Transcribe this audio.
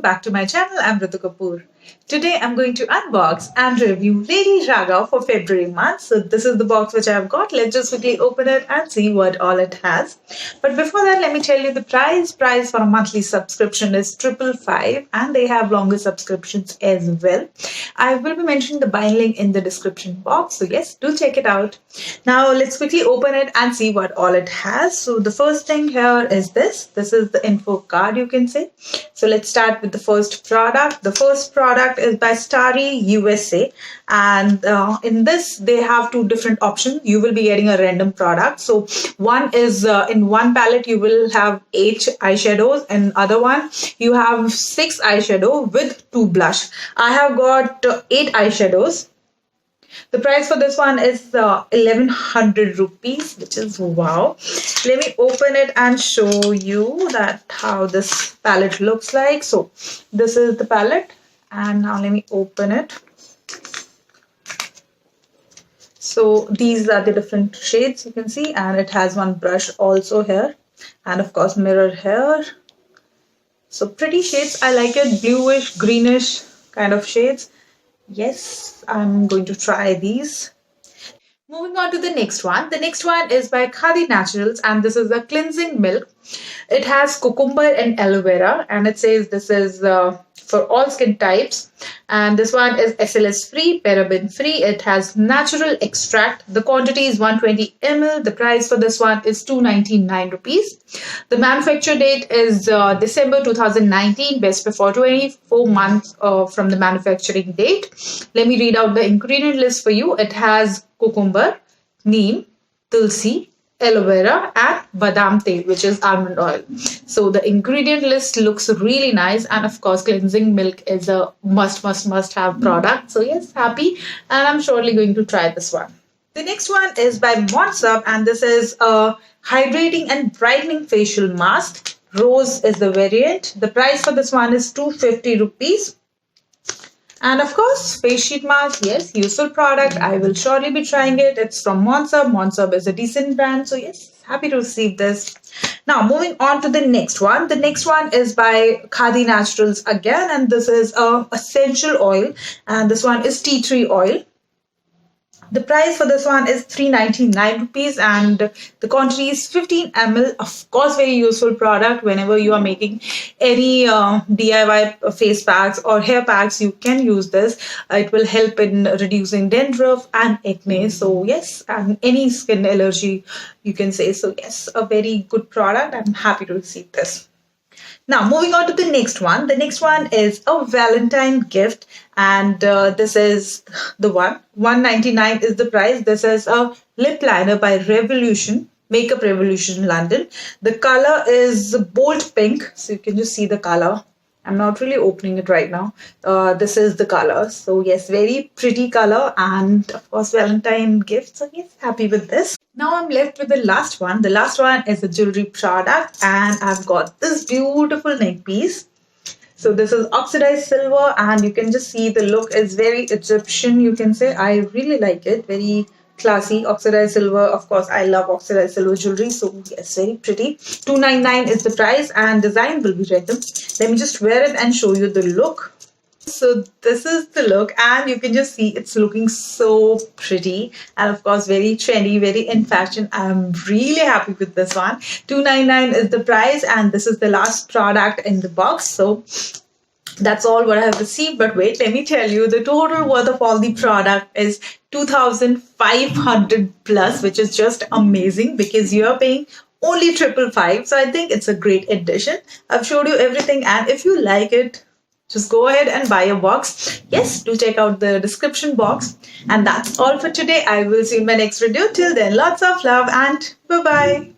welcome back to my channel. I'm Ritu Kapoor. Today I'm going to unbox and review Lady Raga for February month. So this is the box which I've got. Let's just quickly open it and see what all it has. But before that, let me tell you the price. Price for a monthly subscription is 555 and they have longer subscriptions as well. I will be mentioning the buying link in the description box. So yes, do check it out. Now let's quickly open it and see what all it has. So the first thing here is this. This is the info card, you can say. So let's start with the first product. The first product is by Starry USA, and in this they have two different options. You will be getting a random product. So one is in one palette you will have 8 eyeshadows, and other one you have 6 eyeshadow with 2 blush. I have got 8 eyeshadows. The price for this one is 1100 rupees, which is wow. Let me open it and show you that how this palette looks like. So this is the palette, and now let me open it. So these are the different shades you can see, and it has one brush also here, and of course mirror here. So pretty shades. I like it, bluish, greenish kind of shades. Yes, I'm going to try these. Moving on to the next one. The next one is by Khadi Naturals, and this is a cleansing milk. It has cucumber and aloe vera, and it says this is for all skin types. And this one is SLS free, paraben free. It has natural extract. The quantity is 120 ml. The price for this one is 299 rupees. The manufacture date is December 2019, best before 24 months from the manufacturing date. Let me read out the ingredient list for you. It has cucumber, neem, tulsi, aloe vera and badam tel, which is almond oil. So the ingredient list looks really nice, and of course cleansing milk is a must have product. So yes, happy, and I'm surely going to try this one. The next one is by Monsup, and this is a hydrating and brightening facial mask. Rose is the variant. The price for this one is 250 rupees. And of course, face sheet mask, yes, useful product. I will surely be trying it. It's from Monsup. Monsup is a decent brand. So yes, happy to receive this. Now, moving on to the next one. The next one is by Khadi Naturals again. And this is a essential oil. And this one is tea tree oil. The price for this one is 399 rupees, and the quantity is 15 ml. Of course, very useful product whenever you are making any DIY face packs or hair packs. You can use this. It will help in reducing dandruff and acne. So yes, and any skin allergy you can say. So yes, a very good product. I'm happy to receive this. Now, moving on to the next one. The next one is a Valentine gift, and this is the one. 199 is the price. This is a lip liner by Revolution, Makeup Revolution London. The color is bold pink, so you can just see the color. I'm not really opening it right now. This is the color. So yes, very pretty color, and of course Valentine gift. So yes, happy with this. Now I'm left with the last one. The last one is a jewelry product, and I've got this beautiful neck piece. So this is oxidized silver, and you can just see the look is very Egyptian, you can say. I really like it. Very classy oxidized silver. Of course, I love oxidized silver jewelry. So yes, very pretty. 299 is the price, and design will be random. Let me just wear it and show you the look. So this is the look, and you can just see it's looking so pretty, and of course very trendy, very in fashion. I'm really happy with this one. 299 is the price, and this is the last product in the box. So that's all what I have received. But wait, let me tell you, the total worth of all the product is 2,500 plus, which is just amazing because you are paying only 555. So I think it's a great addition. I've showed you everything, and if you like it, just go ahead and buy a box. Yes, do check out the description box. And that's all for today. I will see you in my next video. Till then, lots of love and bye-bye.